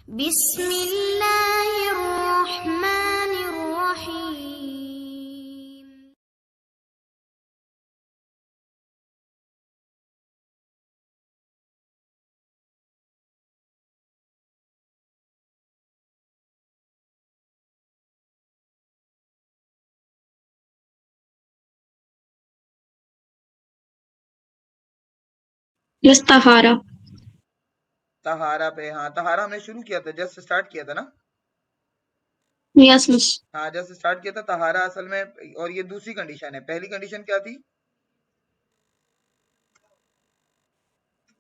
बिस्मिल्लाहिर्रहमानिर्रहीम। यस तहारा। तहारा पे, हाँ तहारा हमने शुरू किया था, जस्ट स्टार्ट किया था ना। Yes miss. हाँ जस्ट स्टार्ट किया था तहारा असल में, और ये दूसरी कंडीशन है। पहली कंडीशन क्या थी?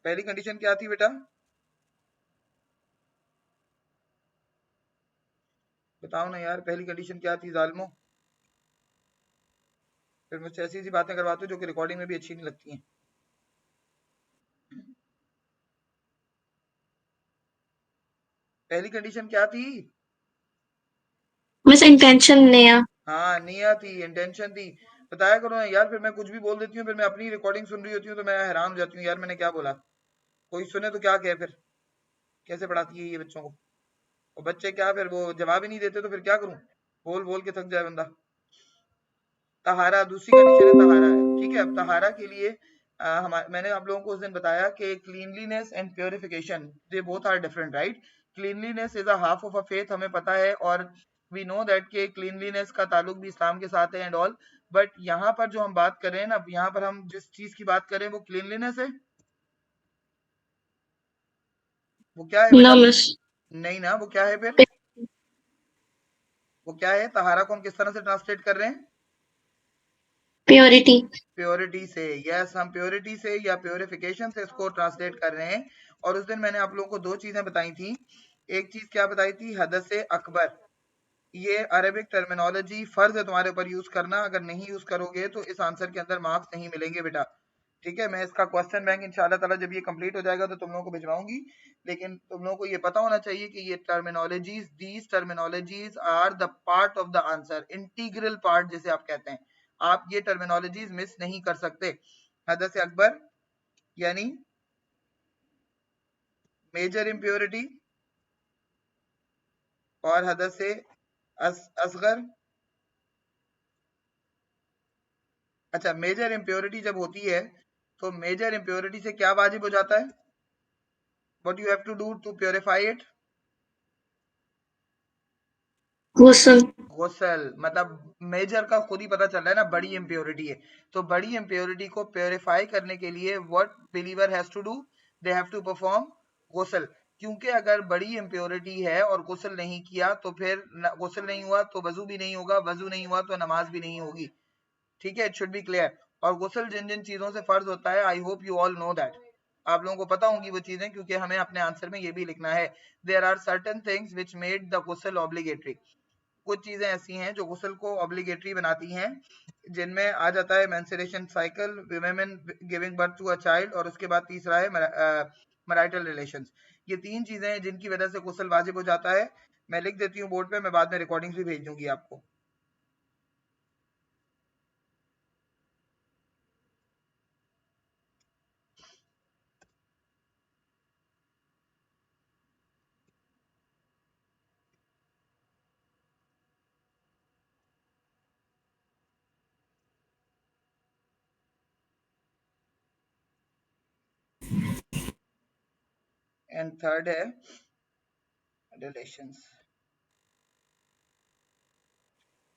पहली कंडीशन क्या थी बेटा? बताओ ना यार, पहली कंडीशन क्या थी जालिमो? फिर मुझसे ऐसी ऐसी बातें करवाते हो जो कि रिकॉर्डिंग में भी अच्छी नहीं लगती हैं। पहली कंडीशन क्या थी? मिस इंटेंशन नया। हाँ निया थी, इंटेंशन थी। बताया करो ना यार, फिर मैं कुछ भी बोल देती हूँ, फिर मैं अपनी रिकॉर्डिंग सुन रही होती हूँ तो मैं हैरान हो जाती हूँ यार, मैंने क्या बोला। कोई सुने तो क्या कहे फिर, कैसे पढ़ाती है ये बच्चों को। और बच्चे क्या फिर वो जवाब ही नहीं देते तो फिर क्या करूं, बोल बोल के थक जाए बंदा। तहारा दूसरी कंडीशन है, तहारा है। ठीक है, अब तहारा के लिए मैंने आप लोगों को उस दिन बताया कि cleanliness and purification they both are different, right. Cleanliness is a half of a faith, हमें पता है, और वी नो दैट के क्लीनलीनेस का ताल्लुक भी इस्लाम के साथ है एंड ऑल। बट यहाँ पर जो हम बात कर रहे हैं ना, यहाँ पर हम जिस चीज की बात कर रहे हैं वो क्लीनलीनेस है। वो क्या है बेटा? No miss. नहीं ना, वो क्या है फिर? वो क्या है? तहारा को हम किस तरह से ट्रांसलेट कर रहे हैं? प्योरिटी। प्योरिटी से। यस, हम प्योरिटी से या प्योरिफिकेशन से इसको ट्रांसलेट कर रहे हैं। और उस दिन मैंने आप लोगों को दो चीजें बताई थी। एक चीज क्या बताई थी? हदस अकबर। ये अरेबिक टर्मिनोलॉजी फर्ज है तुम्हारे ऊपर यूज करना, अगर नहीं यूज करोगे तो इस आंसर के अंदर मार्क्स नहीं मिलेंगे बेटा। ठीक है, मैं इसका क्वेश्चन बैंक इंशाल्लाह ताला जब ये कंप्लीट हो जाएगा तो तुम लोगों को भिजवाऊंगी। लेकिन तुम लोगों को ये पता होना चाहिए कि ये terminologies, these terminologies are the part of the answer, integral part जिसे आप कहते हैं। आप ये टर्मिनोलॉजीज मिस नहीं कर सकते। हदस अकबर यानी मेजर इम्प्योरिटी, और हदस असगर। अच्छा, मेजर इम्प्योरिटी जब होती है तो मेजर इम्प्योरिटी से क्या वाजिब हो जाता है? What you have to do to purify it? गुस्ल। गुस्ल। मतलब मेजर का खुद ही पता चल रहा है ना, बड़ी इम्प्योरिटी है। तो बड़ी इम्प्योरिटी को प्योरीफाई करने के लिए what believer has to do? They have to perform गुस्ल। क्योंकि अगर बड़ी इम्प्योरिटी है और गुस्ल नहीं किया तो फिर गुस्ल नहीं हुआ तो वजू भी नहीं होगा, वजू नहीं हुआ तो नमाज भी नहीं होगी। ठीक है, इट शुड बी क्लियर। और गुस्ल जिन जिन चीजों से फर्ज होता है, I hope you all know that. आप लोगों को पता होंगी वो चीजें, क्योंकि हमें अपने आंसर में ये भी लिखना है। There are certain things which made the गुस्ल ऑब्लिगेटरी। कुछ चीजें ऐसी हैं जो गुस्ल को ऑब्लिगेटरी बनाती हैं, जिनमें आ जाता है menstruation cycle, women giving birth to a child, और उसके बाद तीसरा है मैरिटल रिलेशंस। ये तीन चीजें हैं जिनकी वजह से गुस्ल वाजिब हो जाता है। मैं लिख देती हूँ बोर्ड पे, मैं बाद में रिकॉर्डिंग्स भी भेज दूंगी आपको। एंड थर्ड है रिलेशंस।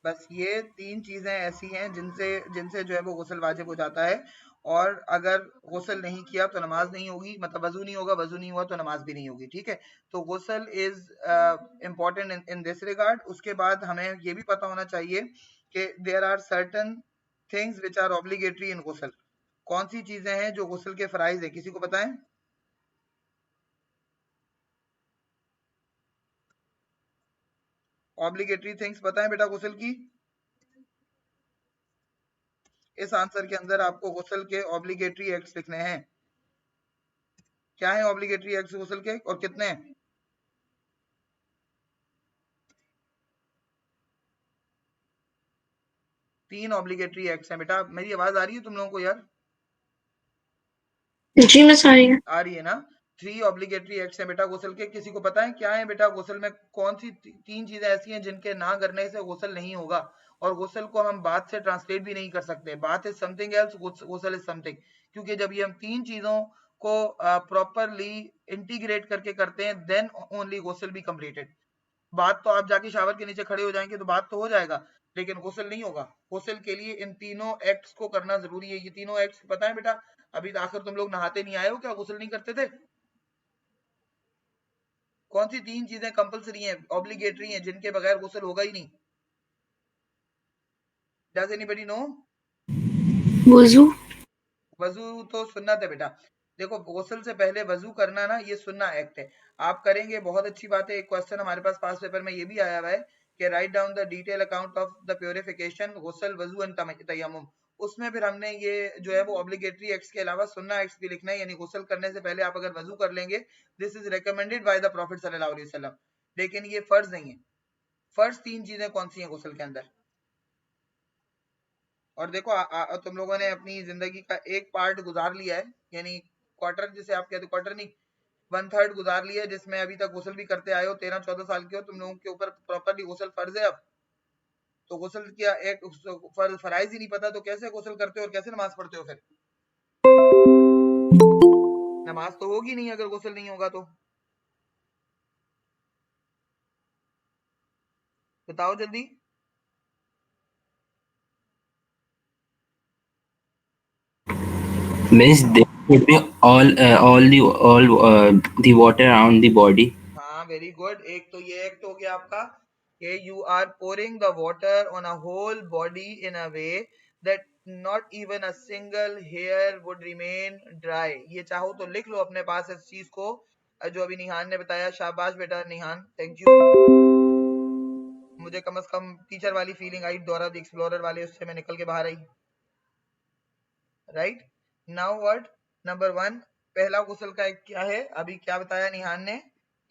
बस ये तीन चीजें ऐसी हैं जिनसे जिनसे जो है वो गुस्ल वाजिब हो जाता है। और अगर गुस्ल नहीं किया तो नमाज नहीं होगी, मतलब वजू नहीं होगा, वजू नहीं हुआ तो नमाज भी नहीं होगी। ठीक है, तो गुस्ल is important in this regard. उसके बाद हमें ये भी पता होना चाहिए कि there are certain things which are obligatory in गुस्ल। कौन सी चीजें हैं जो गुस्ल के फराइज है, किसी को बताएं? ऑब्लिगेटरी थिंग्स बताएं बेटा गुस्ल की। इस आंसर के अंदर आपको गुस्ल के ऑब्लिगेटरी एक्ट्स लिखने हैं। क्या है ऑब्लिगेटरी एक्ट्स गुस्ल के, और कितने हैं? 3 ऑब्लिगेटरी एक्ट्स हैं बेटा। मेरी आवाज आ रही है तुम लोगों को यार? जी मिस आ रही है। आ रही है ना? 3 ऑब्लिगेटरी एक्ट्स हैं बेटा गुस्ल के। किसी को पता है क्या है बेटा गुस्ल में? कौन सी 3 चीजें ऐसी हैं जिनके ना करने से गुस्ल नहीं होगा? और गुस्ल को हम बात से ट्रांसलेट भी नहीं कर सकते। बात इज समथिंग एल्स, गुस्ल इज समथिंग। क्योंकि जब ये हम 3 चीजों को प्रॉपरली इंटीग्रेट करके करते हैं, देन ओनली गुस्ल बी कंप्लीटेड। बात तो आप जाके शावर के नीचे खड़े हो जाएंगे तो बात तो हो जाएगा, लेकिन गुस्ल नहीं होगा। गुस्ल के लिए इन तीनों एक्ट्स को करना जरूरी है। ये तीनों एक्ट्स पता है बेटा? अभी तो आखिर तुम लोग नहाते नहीं आए हो क्या? गुस्ल नहीं करते थे? कौन सी 3 चीजें कंपलसरी हैं, ऑब्लिगेटरी हैं, जिनके बगैर गुस्ल होगा ही नहीं? Does anybody know? वजू। वजू तो सुन्नत है बेटा। देखो गुस्ल से पहले वजू करना ना, ये सुन्ना एक्ट है। आप करेंगे, बहुत अच्छी बात है। एक क्वेश्चन हमारे पास पास पेपर में ये भी आया हुआ है कि right down the detail account of the purification गुस्ल वजू एंड तयम्मुम। उसमें फिर हमने ये जो है वो ऑब्लिगेटरी एक्ट्स के अलावा सुन्ना एक्ट्स भी लिखना है। यानी गुस्ल करने से पहले आप अगर वजू कर लेंगे, this is recommended by the profit सल्लल्लाहु अलैहि वसल्लम। लेकिन ये फर्ज नहीं है। फर्ज 3 चीजें कौन सी हैं गुस्ल के अंदर? और देखो तुम लोगों ने अपनी जिंदगी का एक पार्ट गुजार लिया है, यानी क्वार्टर, जिसे आप कहते हो क्वार्टर नहीं, 1/3 गुजार लिया है, जिसमें अभी तक गुस्ल भी करते आए हो। 13-14 साल के हो तुम लोगों के ऊपर प्रॉपरली गुस्ल फर्ज है अब। तो गुस्ल किया एक फराइज ही नहीं पता तो कैसे गुस्ल करते हो और कैसे नमाज पढ़ते हो? फिर नमाज तो होगी नहीं अगर गुस्ल नहीं होगा तो। बताओ जल्दी। Means there should be all the water around the body. हाँ वेरी गुड। एक तो ये एक्ट हो गया आपका कि you are pouring the water on a whole body in a way that not even a single hair would remain dry. ये चाहो तो लिख लो अपने पास इस चीज को, जो अभी निहान ने बताया। शाबाश बेटा निहान, थैंक यू। मुझे कम से कम टीचर वाली feeling I, Dora the explorer वाले, उससे मैं निकल के बाहर आई। Right now what? नंबर 1 पहला गुस्ल का एक क्या है? अभी क्या बताया निहान ने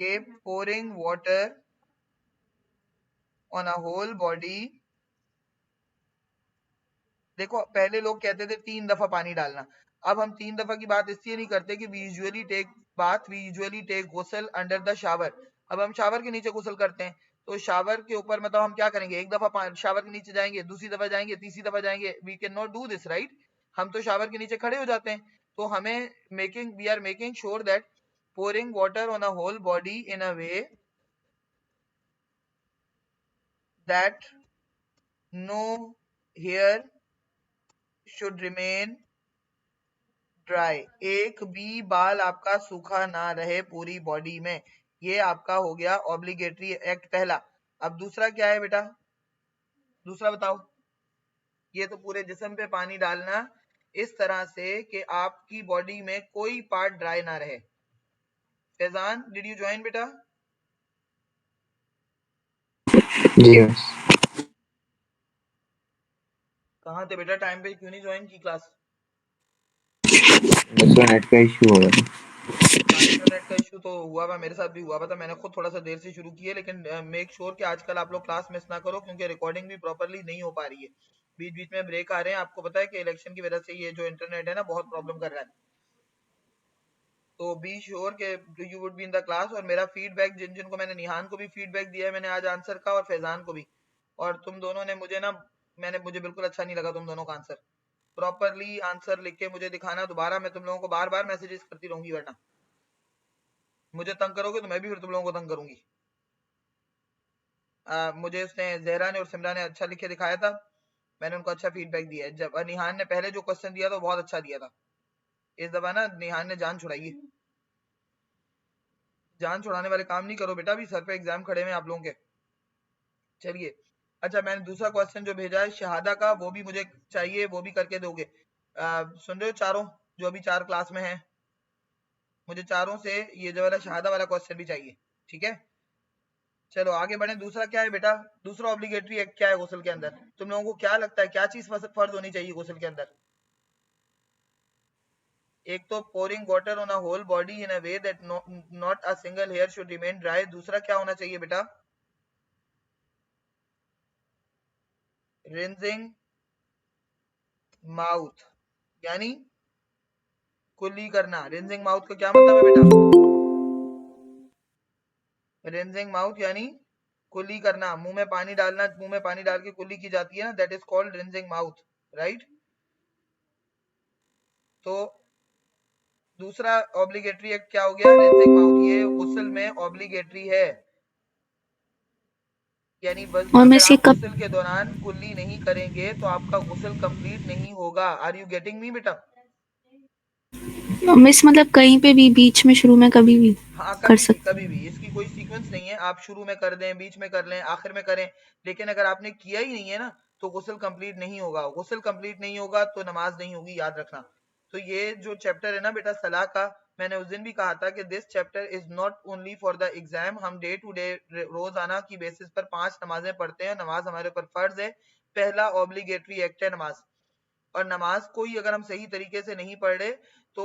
कि pouring water on a whole body. देखो पहले लोग कहते थे 3 दफा पानी डालना। अब हम 3 दफा की बात इसलिए नहीं करते कि वी यूजुअली टेक गुस्ल अंडर द शावर। अब हम शावर के नीचे गुस्ल करते हैं, तो शावर के ऊपर मतलब हम क्या करेंगे? एक दफा शावर के नीचे जाएंगे, दूसरी दफा जाएंगे, तीसरी दफा जाएंगे। We can not do this, right? हम तो शावर के नीचे खड़े हो जाते हैं। तो हमें we are making sure that pouring water on a whole body in a way that no hair should remain dry. एक भी बाल आपका सूखा ना रहे पूरी बॉडी में। ये आपका हो गया ऑब्लिगेटरी एक्ट पहला। अब दूसरा क्या है बेटा? दूसरा बताओ। ये तो पूरे जिस्म पे पानी डालना इस तरह से कि आपकी बॉडी में कोई पार्ट ड्राई ना रहे। फैजान डिड यू ज्वाइन बेटा? Yes. कहाँ थे बेटा? टाइम पे क्यों नहीं ज्वाइन की क्लास? बस नेट का इशू हो रहा है। इंटरनेट का इशू तो हुआ हुआ, मेरे साथ भी हुआ था। मैंने खुद थोड़ा सा देर से शुरू की है, लेकिन मेक श्योर कि आजकल आप लोग क्लास मिस ना करो, क्योंकि रिकॉर्डिंग भी प्रॉपरली नहीं हो पा रही है। बीच बीच में ब्रेक आ रहे हैं। आपको पता है कि इलेक्शन की वजह से ये जो इंटरनेट है ना बहुत प्रॉब्लम कर रहा है। तो बी श्योर के you would be in the class. और मेरा फीडबैक जिन जिनको मैंने, निहान को भी फीडबैक दिया है मैंने आज आंसर का, और फैजान को भी। और तुम दोनों ने मुझे ना, मुझे बिल्कुल अच्छा नहीं लगा तुम दोनों का आंसर। प्रॉपरली आंसर लिख के मुझे दिखाना दोबारा। मैं तुम लोगों को बार बार मैसेजेस करती रहूंगी, वरना मुझे तंग करोगे तो मैं भी फिर तुम लोगों को तंग करूंगी। मुझे उसने, जहरा ने और सिमरा ने अच्छा लिख के दिखाया था, मैंने उनको अच्छा फीडबैक दिया है। जब निहान ने पहले जो क्वेश्चन दिया था वो बहुत अच्छा दिया था। इस दफा ना निहान ने जान छुड़ाई है। जान छुड़ाने वाले काम नहीं करो बेटा, अभी सर पे एग्जाम खड़े हुए हैं आप लोगों के। चलिए अच्छा, मैंने दूसरा क्वेश्चन जो भेजा है शहादा का, वो भी मुझे चाहिए, वो भी करके दोगे? सुन रहे हो चारों जो अभी 4 क्लास में हैं? मुझे चारों से ये जो वाला शहादा वाला क्वेश्चन भी चाहिए, ठीक है? चलो आगे बढ़े। दूसरा क्या है बेटा? दूसरा ऑब्लिगेटरी एक्ट क्या है गुस्ल के अंदर? तुम लोगों को क्या लगता है क्या चीज फर्ज होनी चाहिए गुस्ल के अंदर? एक तो pouring water on a whole body in a way that not a single hair should remain dry। दूसरा क्या होना चाहिए बेटा? rinsing mouth, यानी कुल्ली करना। रिंजिंग माउथ का क्या मतलब है बेटा? रिंजिंग माउथ यानी कुल्ली करना, मुंह में पानी डालना, मुंह में पानी डाल के कुल्ली की जाती है ना, that is called rinsing mouth, right. तो दूसरा ऑब्लिगेटरी एक्ट क्या हो गया? Rinsing mouth. ये गुस्ल में ऑब्लिगेटरी है, यानी और मैं अगर से आप कब गुस्ल के दौरान कुल्ली नहीं करेंगे तो आपका गुस्ल कंप्लीट नहीं होगा। आर यू गेटिंग मी बेटा? मिस मतलब कहीं पे भी, बीच में, शुरू में, कभी भी हाँ, कर कभी भी, सकते। कभी भी। इसकी कोई सीक्वेंस नहीं है, आप शुरू में कर दें, बीच में कर लें, आखिर में करें, लेकिन अगर आपने किया ही नहीं है ना तो गुस्ल कंप्लीट नहीं होगा। गुस्ल कंप्लीट नहीं होगा तो नमाज नहीं होगी, याद रखना। तो ये जो चैप्टर है ना बेटा सलाह का, मैंने उस दिन भी कहा था कि this chapter is not only for the exam. हम डे टू डे रोजाना की बेसिस पर 5 नमाजें पढ़ते हैं। नमाज हमारे ऊपर फर्ज है, पहला ऑब्लिगेटरी एक्ट है नमाज। और नमाज को ही अगर हम सही तरीके से नहीं पढ़ रहे तो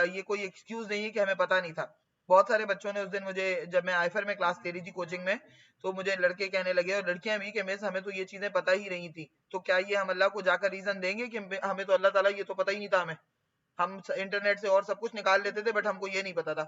ये कोई एक्सक्यूज नहीं है कि हमें पता नहीं था। बहुत सारे बच्चों ने उस दिन मुझे, जब मैं आईफर में क्लास ले रही थी कोचिंग में, तो मुझे लड़के कहने लगे और लड़कियां भी कि मिस हमें तो ये चीजें पता ही नहीं थी। तो क्या ये हम अल्लाह को जाकर रीजन देंगे कि हमें तो अल्लाह ताला ये तो पता ही नहीं था, हमें, हम इंटरनेट से और सब कुछ निकाल लेते थे बट हमको ये नहीं पता था।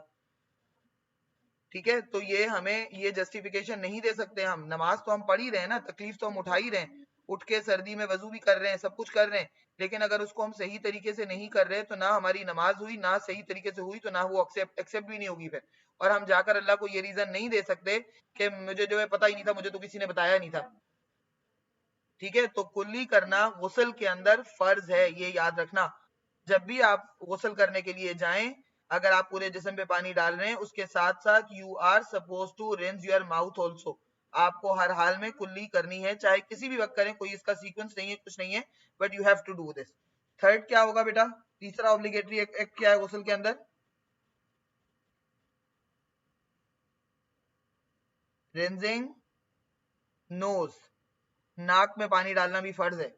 ठीक है, तो ये हमें ये जस्टिफिकेशन नहीं दे सकते। हम नमाज तो हम पढ़ ही रहे हैं ना, तकलीफ तो हम उठा ही रहे हैं, उठ के सर्दी में वजू भी कर रहे हैं, सब कुछ कर रहे हैं, लेकिन अगर उसको हम सही तरीके से नहीं कर रहे तो ना हमारी नमाज हुई, ना सही तरीके से हुई, तो ना वो एक्सेप्ट भी नहीं होगी फिर। और हम जाकर अल्लाह को ये रीजन नहीं दे सकते कि मुझे जो है पता ही नहीं था, मुझे तो किसी ने बताया नहीं था। ठीक है, तो कुल्ली करना गुस्ल के अंदर फर्ज है, ये याद रखना। जब भी आप गुस्ल करने के लिए जाएं, अगर आप पूरे जिस्म पे पानी डाल रहे हैं, उसके साथ साथ you are suppose to rinse your mouth also. आपको हर हाल में कुल्ली करनी है, चाहे किसी भी वक्त करें, कोई इसका सीक्वेंस नहीं है, कुछ नहीं है, but you have to do this. Third क्या होगा बेटा? तीसरा ऑब्लिगेटरी एक्ट क्या है गुस्ल के अंदर? रिंजिंग नोज, नाक में पानी डालना भी फर्ज है।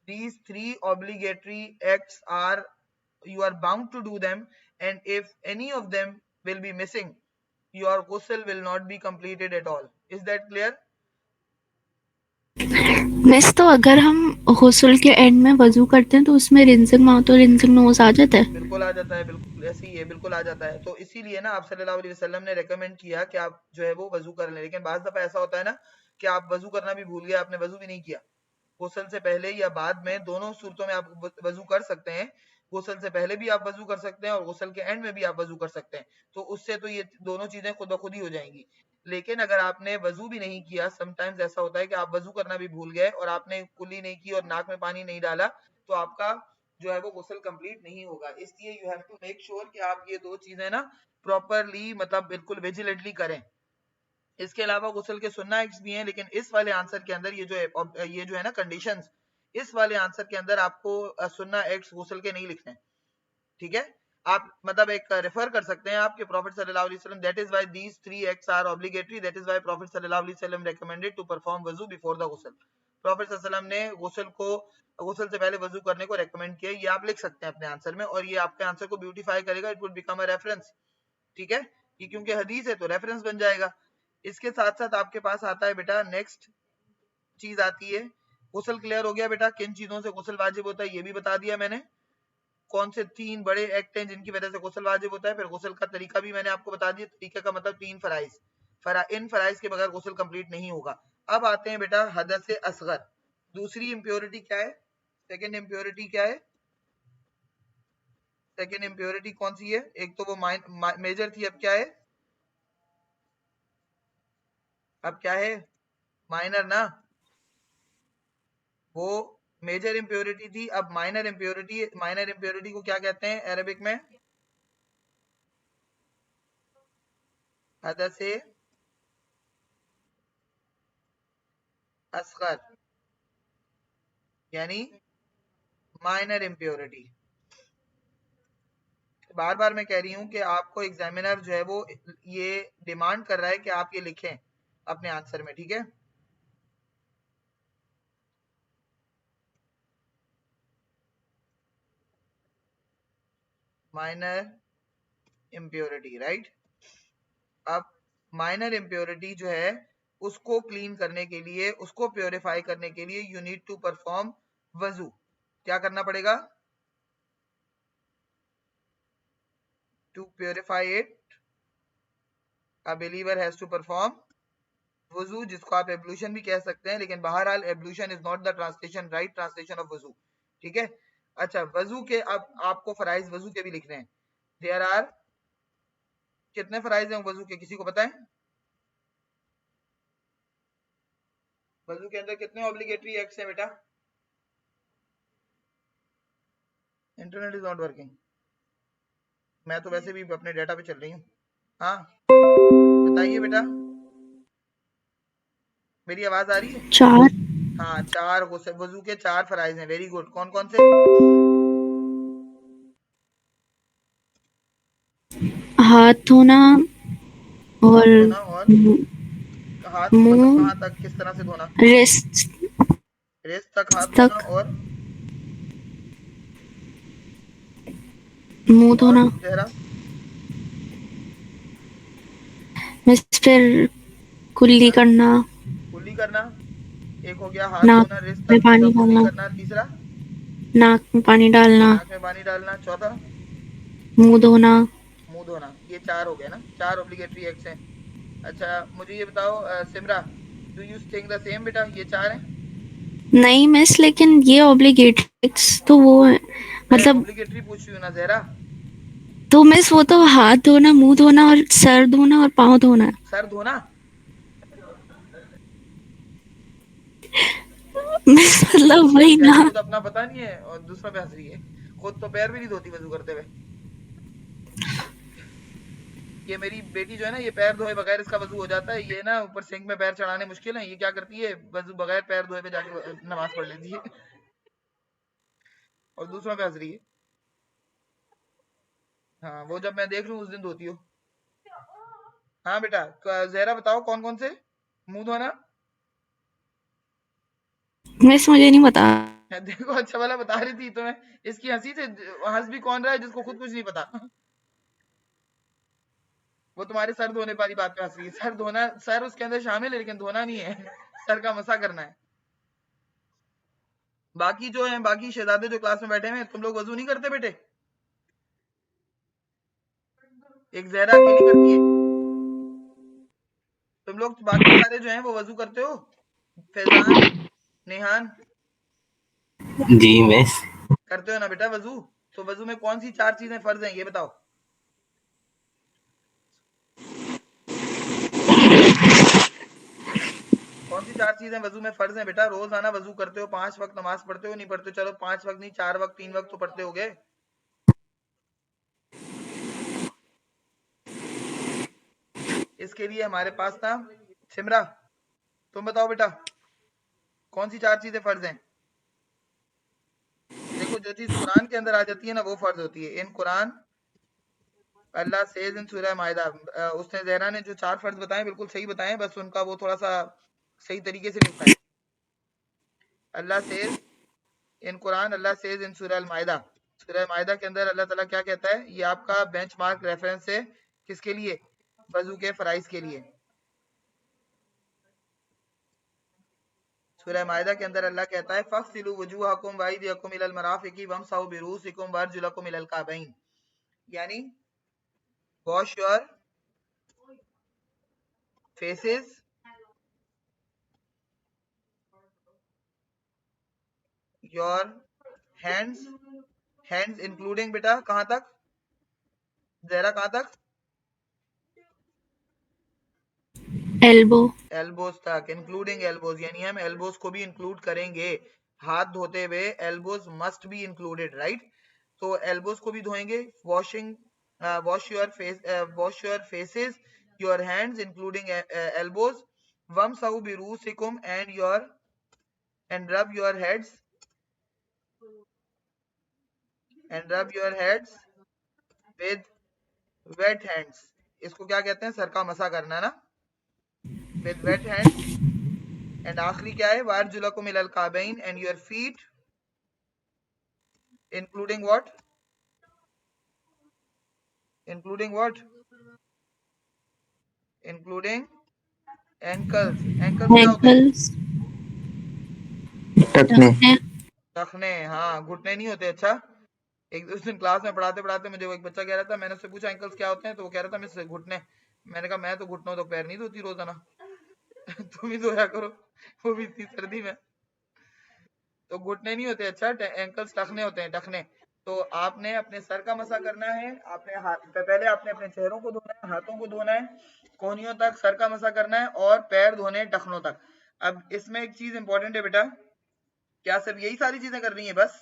These three obligatory acts are, you are bound to do them, and if any of them will be missing, your ghusl will not be completed at all. Is that clear? Miss तो अगर हम गुस्ल के and में वजू करते हैं तो उसमें रिंजिंग माउथ और रिंजिंग नोज आ जाता है। बिल्कुल आ जाता है, बिल्कुल ऐसे ही है, बिल्कुल आ जाता है। तो इसीलिए ना आप सल्लल्लाहु अलैहि वसल्लम ने रेकमेंड किया कि आप जो है वो वजू कर लें। लेकिन बाज दफा ऐसा होता है ना कि आप वजू करना भी भूल गए, आपने वजू भी नहीं किया। गुस्ल से पहले या बाद में, दोनों सूरतों में आप वजू कर सकते हैं। गुस्ल से पहले भी आप वजू कर सकते हैं और गुस्ल के एंड में भी आप वजू कर सकते हैं। तो उससे तो ये दोनों चीजें खुद ब खुद ही हो जाएंगी। लेकिन अगर आपने वजू भी नहीं किया, समटाइम्स ऐसा होता है कि आप वजू करना भी भूल गए और आपने कुल्ली नहीं की और नाक में पानी नहीं डाला, तो आपका जो है वो गुस्ल कंप्लीट नहीं होगा। इसलिए you have to make sure कि आप ये दो चीजें ना प्रॉपरली, मतलब बिल्कुल विजिलेंटली करें। इसके अलावा गुस्ल के सुन्ना एक्ट्स भी हैं, लेकिन इस वाले आंसर के अंदर ये जो है ना कंडीशंस, इस वाले आंसर के अंदर आपको सुन्ना एक्ट्स गुस्ल के नहीं लिखने। ठीक है, आप मतलब एक रेफर कर सकते हैं आपके प्रॉफिट सल्लल्लाहु अलैहि वसल्लम, that is why these three acts are obligatory, that is why prophet सल्लल्लाहु अलैहि वसल्लम रेकमेंडेड टू परफॉर्म वजू बिफोर द गुस्ल। प्रॉफिट सल्लल्लाहु अलैहि वसल्लम ने गुस्ल से पहले वजू करने को रेकमेंड किया। ये आप लिख सकते हैं अपने आंसर में, और ये आपके आंसर को ब्यूटीफाई करेगा, it would become a reference. ठीक है, ये क्योंकि हदीस है तो रेफरेंस बन जाएगा। इसके साथ साथ आपके पास आता है बेटा, नेक्स्ट चीज आती है, गुस्ल क्लियर हो गया बेटा, किन चीजों से गुस्ल वाजिब होता है ये भी बता दिया मैंने, कौन से 3 बड़े एक्ट हैं जिनकी वजह से गुस्ल वाजिब होता है, फिर गुस्ल का तरीका भी मैंने आपको बता दिया। तरीके का मतलब 3 फराइज, इन फराइज के बगैर गुस्ल कंप्लीट नहीं होगा। अब आते हैं बेटा हदस असगर। दूसरी इंप्योरिटी क्या है? सेकंड इंप्योरिटी क्या है? सेकंड इंप्योरिटी कौन सी है? एक तो वो मेजर थी, अब क्या है? अब क्या है? माइनर ना, वो मेजर इंप्योरिटी थी, अब माइनर इंप्योरिटी। माइनर इंप्योरिटी को क्या कहते हैं अरबिक में? हदसे असगर, यानी माइनर इंप्योरिटी। बार बार मैं कह रही हूं कि आपको एग्जामिनर जो है वो ये डिमांड कर रहा है कि आप ये लिखें अपने आंसर में। ठीक है, माइनर इंप्योरिटी, राइट। अब माइनर इंप्योरिटी जो है उसको क्लीन करने के लिए, उसको प्योरीफाई करने के लिए यू नीड टू परफॉर्म वजू। क्या करना पड़ेगा? to purify it, a believer has to perform वजू, जिसको आप एब्लूशन भी कह सकते हैं, लेकिन बहरहाल ablution is not the translation, right translation of वजू, ठीक है। अच्छा, वजू के अब आपको फराइज वजू के भी लिखने हैं। देयर आर, कितने फराइज हैं वजू के, किसी को पता है? वजू के अंदर कितने ऑब्लिगेटरी एक्ट्स हैं बेटा? इंटरनेट इज नॉट वर्किंग, मैं तो वैसे भी अपने डाटा पे चल रही हूँ। हाँ बताइए बेटा, मेरी आवाज आ रही है? 4 हाँ, 4 वजू के 4 फराइज हैं। Very good. कौन कौन से? हाथ धोना और धोना और हाथ मतलब मुंह, कहाँ तक, किस तरह से धोना? रिस्ट रेस्ट तक हाथ धोना, तक, और मुंह धोना, चेहरा? मिस्टर कुल्ली करना, कुल्ली करना एक हो गया, हाथ नाक धोना, रेस्ट में तक पानी कुल्ली डालना, करना। तीसरा? नाक में पानी डालना, नाक में पानी डालना। चौथा? मुंह धोना। मुंह धोना। ये 4 हो गए ना, 4 ऑब्लिगेटरी एक्ट्स हैं। अच्छा मुझे ये बताओ Simra, do you think the same बेटा, ये 4 हैं? नहीं मिस, लेकिन ये ऑब्लिगेट्स तो वो है, मैं मतलब ऑब्लिगेटरी पूछ रही हूँ ना जहरा। तो मिस वो तो हाथ धोना, मुंह धोना और सर धोना और पाँव धोना। सर धोना? मिस मतलब वही क्या ना। खुद अपना पता नहीं है और दूसरा पे हंस रही है? खुद तो पैर भी नहीं धोती वजू करते हुए। ये मेरी बेटी जो है ना, ये पैर धोए बगैर इसका वजू हो जाता है। ये ना ऊपर सिंक में पैर चढ़ाने मुश्किल है, ये क्या करती है, वजू बगैर पैर धोए पे जाके नमाज पढ़ लेती है और दूसरों पे हंस रही है। हाँ, वो जब मैं देख लूँ उस दिन धोती हो। हाँ बेटा, जहरा बताओ कौन कौन से? मुंह धोना? मिस मुझे नहीं पता। देखो अच्छा वाला बता रही थी तो मैं, इसकी हंसी से हंस भी कौन रहा है जिसको खुद कुछ नहीं पता वो तुम्हारे सर धोने वाली बात पे हंस रही है। सर धोना, सर उसके अंदर शामिल है लेकिन धोना नहीं है सर का मसा करना है। बाकी जो है, बाकी शहजादे जो क्लास में बैठे हैं, तुम लोग वजू नहीं करते बेटे? एक जहरा अकेली करती है। तुम लोग बाकी सारे जो हैं वो वजू करते हो? फैजान, नेहान, जी मिस। करते हो ना बेटा वजू? तो वजू में कौन सी 4 चीजें फर्ज हैं ये बताओ? कौन सी 4 चीजें वजू में फर्ज हैं बेटा? रोज आना वजू करते हो, 5 वक्त नमाज पढ़ते हो, नहीं पढ़ते? चलो 5 वक्त नहीं, 4 वक्त, 3 वक्त तो पढ़ते होगे। इसके लिए हमारे पास था सिमरा, तुम बताओ बेटा कौन सी 4 चीजें फर्ज हैं? देखो जो चीज कुरान के अंदर आ जाती है ना वो फर्ज होती है। इन कुरान अल्लाह सेज इन सूरह मायदा, उसने जहरा ने जो 4 फर्ज बताए बिल्कुल सही बताए, बस उनका वो थोड़ा सा सही तरीके से नहीं बताए। Allah says in Quran, Allah says in Surah Al मायदा, सूरह मायदा के अंदर अल्लाह ताला क्या कहता है, ये आपका बेंचमार्क रेफरेंस है किसके लिए? वजू के फराइज के लिए। सूरह मायदा के अंदर अल्लाह कहता है फक्सिलु वजूहकुम वअयदियकुम इलल मराफिकी वमसहु बिरुसिकुम वअरजुलकुम इलल काबैन, यानी wash your faces, your hands, hands including बेटा कहां तक जहरा, कहां तक? एल्बो, एल्बोज तक, इंक्लूडिंग एल्बोज, यानी हम एल्बोज को भी इंक्लूड करेंगे। हाथ धोते हुए elbows must be included, right? तो एल्बोज को भी धोएंगे। Washing, wash your face, wash your faces, your hands including elbows, वमसहु बिरूसिकुम and your and rub your heads, and rub your heads with wet hands. इसको क्या कहते हैं? सर का मसा करना ना, विद वेट हैंड्स। एंड आखिरी क्या है? वारजुलकुम इलल काबैन and your feet including what? Including what? Including ankles. Ankles क्या होते हैं? एंकल्स, टकने। टखने। हाँ, घुटने नहीं होते। अच्छा, एक उस दिन क्लास में पढ़ाते पढ़ाते मुझे वो एक बच्चा कह रहा था, मैंने उससे पूछा एंकल्स क्या होते हैं, तो वो कह रहा था मिस घुटने। मैंने कहा मैं तो घुटनों तो पैर नहीं धोती रोजाना। तुम ही धोया करो, वो भी इतनी सर्दी में। तो घुटने नहीं होते, अच्छा एंकल्स टखने होते हैं, टखने। तो आपने अपने सर का मसा करना है, आपने हाथ पहले आपने अपने चेहरों को धोना है, हाथों को धोना है, कोहनियों तक सर का मसा करना है, और पैर धोने हैं टखनों तक। अब इसमें एक चीज इंपॉर्टेंट है बेटा, क्या सिर्फ यही सारी चीजें करनी है बस?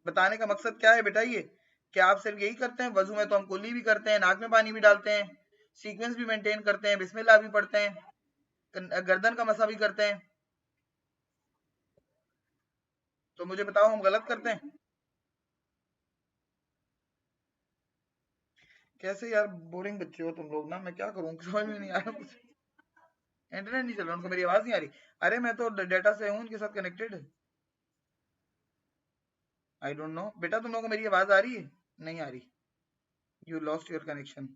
बताने का मकसद क्या है बेटा ये? क्या आप सिर्फ यही करते हैं? वजू में तो हम कुल्ली भी करते हैं, नाक में पानी भी डालते हैं, सीक्वेंस भी मेंटेन करते हैं, बिस्मिल्लाह भी पढ़ते हैं, गर्दन का मसा भी करते हैं। तो मुझे बताओ हम गलत करते हैं? कैसे यार, बोरिंग बच्चे हो तुम लोग ना, मैं क्या करूं, समझ में नहीं आ रहा कुछ। इंटरनेट नहीं चल रहा, उनको मेरी आवाज नहीं आ रही। अरे मैं तो डेटा से हूं उनके साथ कनेक्टेड। आई डोंट नो बेटा, तुम लोगों को मेरी आवाज आ रही है? नहीं आ रही। You lost your connection.